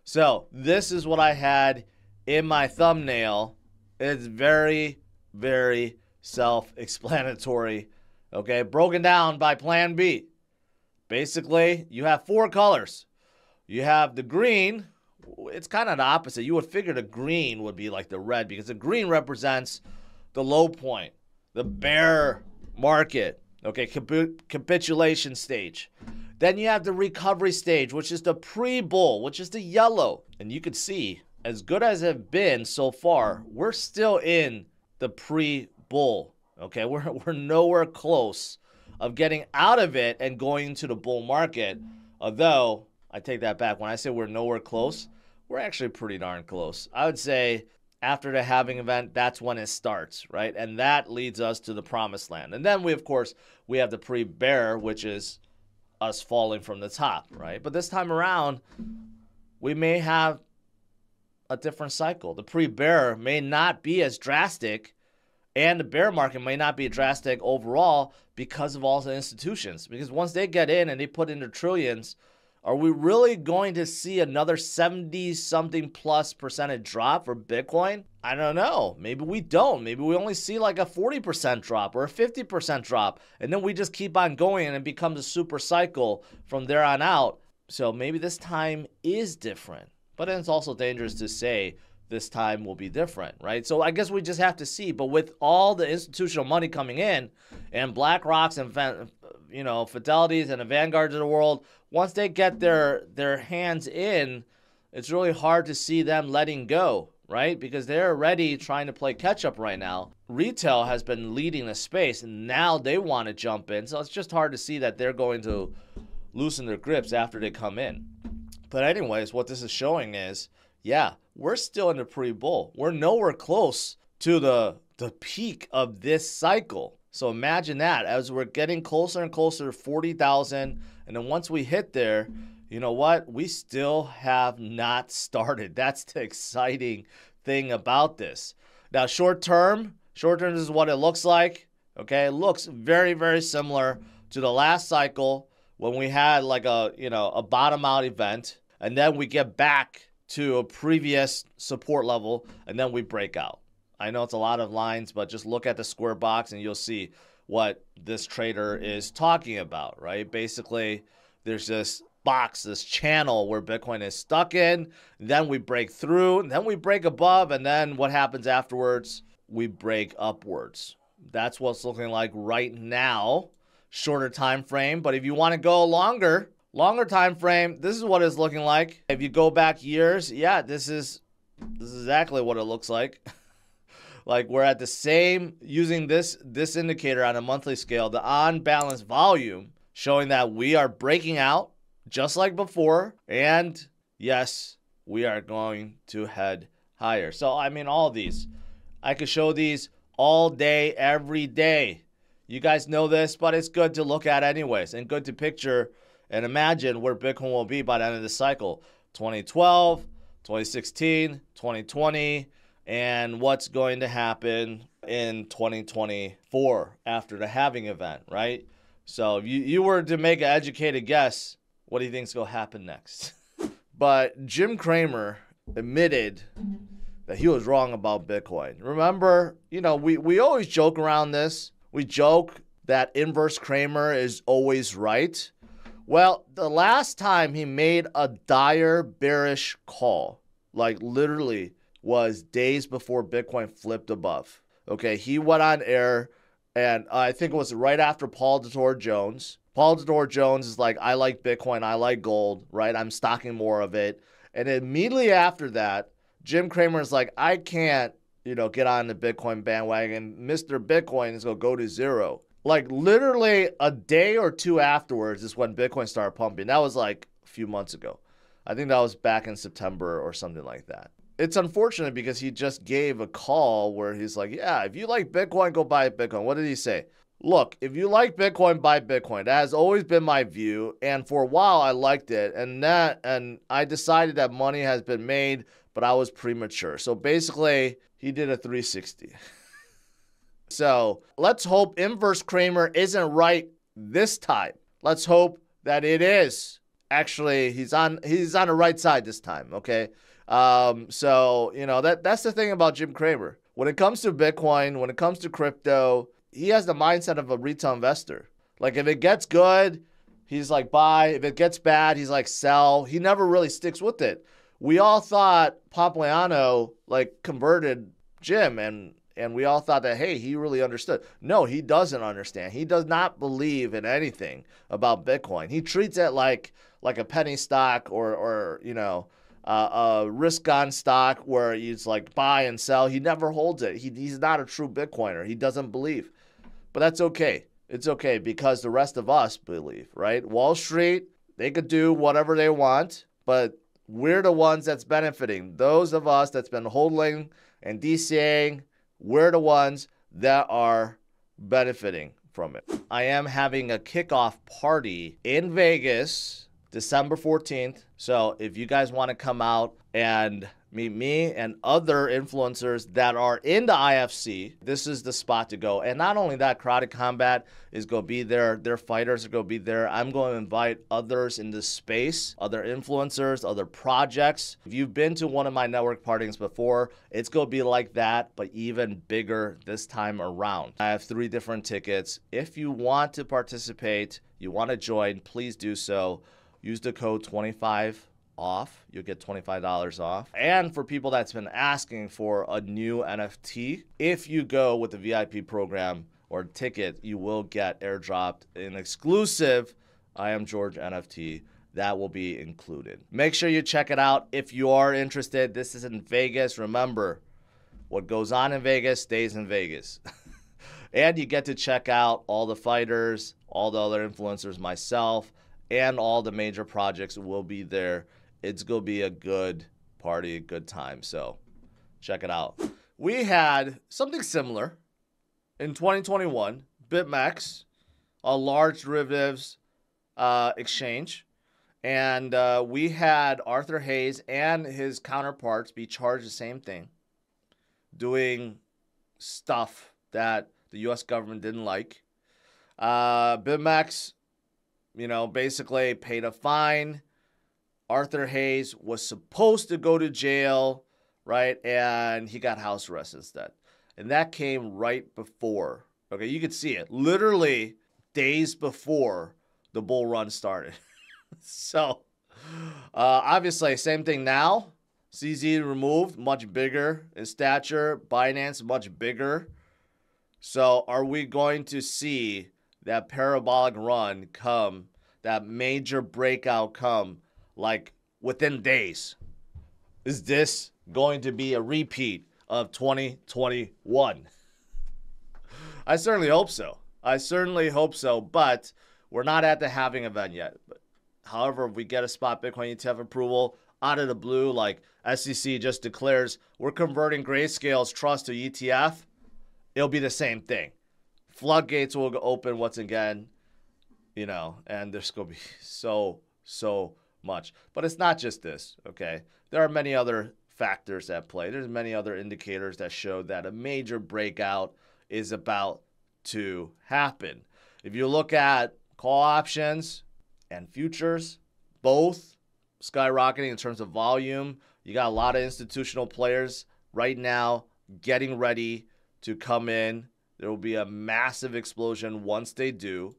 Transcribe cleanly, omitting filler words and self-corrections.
So this is what I had in my thumbnail. It's very, very self-explanatory. Okay, broken down by plan B. Basically, you have 4 colors. You have the green. It's kind of the opposite. You would figure the green would be like the red because the green represents the low point, the bear market, okay, capitulation stage. Then you have the recovery stage, which is the pre-bull, which is the yellow. And you can see, as good as it's been so far, we're still in the pre-bull, okay? We're nowhere close of getting out of it and going to the bull market. Although, I take that back. When I say we're nowhere close, we're actually pretty darn close. I would say after the halving event, that's when it starts, right? And that leads us to the promised land. And then we, of course, we have the pre-bear, which is us falling from the top, right? But this time around, we may have a different cycle. The pre-bear may not be as drastic, and the bear market may not be drastic overall because of all the institutions. Because once they get in and they put in their trillions, are we really going to see another 70-something plus % drop for Bitcoin? I don't know. Maybe we don't. Maybe we only see like a 40% drop or a 50% drop, and then we just keep on going and it becomes a super cycle from there on out. So maybe this time is different. But then it's also dangerous to say this time will be different, right? So I guess we just have to see. But with all the institutional money coming in and BlackRocks and Fidelities and the Vanguards of the world, once they get their hands in, it's really hard to see them letting go, right? Because they're already trying to play catch up right now. Retail has been leading the space, and now they want to jump in. So it's just hard to see that they're going to loosen their grips after they come in. But anyways, what this is showing is, yeah, we're still in the pre-bull. We're nowhere close to the peak of this cycle. So imagine that as we're getting closer and closer to 40,000. And then once we hit there, you know what? We still have not started. That's the exciting thing about this. Now, short term, this is what it looks like. Okay, it looks very, very similar to the last cycle when we had like a bottom out event, and then we get back to a previous support level, and then we break out. I know it's a lot of lines, but just look at the square box and you'll see what this trader is talking about, right? Basically, there's this box, this channel where Bitcoin is stuck in, then we break through, and then we break above, and then what happens afterwards? We break upwards. That's what's looking like right now. Shorter time frame, but if you want to go longer time frame, this is what it's looking like. If you go back years, yeah, this is exactly what it looks like. Like we're at the same, using this indicator on a monthly scale, the on balance volume, showing that we are breaking out just like before. And yes, we are going to head higher. So, I mean, all of these, I could show these all day, every day. You guys know this, but it's good to look at anyways, and good to picture and imagine where Bitcoin will be by the end of the cycle. 2012, 2016, 2020, and what's going to happen in 2024 after the halving event, right? So if you were to make an educated guess, what do you think is going to happen next? But Jim Cramer admitted that he was wrong about Bitcoin. Remember, we always joke around this. We joke that inverse Cramer is always right. Well, the last time he made a dire bearish call, like literally was days before Bitcoin flipped above. Okay, he went on air, and I think it was right after Paul Detour Jones. Paul Detour Jones is like, I like Bitcoin, I like gold, right? I'm stocking more of it. And immediately after that, Jim Cramer is like, I can't, get on the Bitcoin bandwagon. Mr. Bitcoin is going to go to zero. Like literally a day or two afterwards is when Bitcoin started pumping. That was like a few months ago. I think that was back in September or something like that. It's unfortunate because he just gave a call where he's like, yeah, if you like Bitcoin, go buy Bitcoin. What did he say? Look, if you like Bitcoin, buy Bitcoin. That has always been my view. And for a while, I liked it. And I decided that money has been made, but I was premature. So basically, he did a 360. So let's hope inverse Cramer isn't right this time. Let's hope that it is. actually he's on the right side this time, okay? So, you know, that's the thing about Jim Cramer. When it comes to Bitcoin, when it comes to crypto, he has the mindset of a retail investor. Like, if it gets good, he's like buy. If it gets bad, he's like sell. He never really sticks with it. We all thought Pompliano like converted Jim, and we all thought that, hey, he really understood. No, he doesn't understand. He does not believe in anything about Bitcoin. He treats it like a penny stock or you know, a risk-on stock where he's like buy and sell. He never holds it. He's not a true Bitcoiner. He doesn't believe. But that's okay. It's okay because the rest of us believe, right? Wall Street, they could do whatever they want, but we're the ones that's benefiting. Those of us that's been holding and DCAing, we're the ones that are benefiting from it. I am having a kickoff party in Vegas, December 14th. So if you guys want to come out and meet me and other influencers that are in the IFC, this is the spot to go. And not only that, Crowded Combat is going to be there. Their fighters are going to be there. I'm going to invite others in this space, other influencers, other projects. If you've been to one of my network parties before, it's going to be like that, but even bigger this time around. I have 3 different tickets. If you want to participate, you want to join, please do so. Use the code 25 off. You'll get $25 off. And for people that's been asking for a new NFT, if you go with the VIP program or ticket, you will get airdropped an exclusive I Am George NFT that will be included. Make sure you check it out if you are interested. This is in Vegas. Remember, what goes on in Vegas stays in Vegas. And you get to check out all the fighters, all the other influencers, myself, and all the major projects will be there. It's going to be a good party, a good time. So check it out. We had something similar in 2021, BitMEX, a large derivatives exchange. And we had Arthur Hayes and his counterparts be charged the same thing, doing stuff that the U.S. government didn't like. BitMEX, you know, basically paid a fine. Arthur Hayes was supposed to go to jail, right? And he got house arrest instead. And that came right before. Okay, you could see it. Literally days before the bull run started. So, obviously, same thing now. CZ removed, much bigger in stature. Binance, much bigger. So, are we going to see that parabolic run come, that major breakout come, like within days? Is this going to be a repeat of 2021? I certainly hope so. I certainly hope so, but we're not at the halving event yet. However, if we get a spot Bitcoin ETF approval out of the blue, like SEC just declares we're converting Grayscale's trust to ETF, it'll be the same thing. Floodgates will open once again, you know, and there's going to be so much. But it's not just this, okay? There are many other factors at play. There's many other indicators that show that a major breakout is about to happen. If you look at call options and futures, both skyrocketing in terms of volume. You got a lot of institutional players right now getting ready to come in. There will be a massive explosion once they do.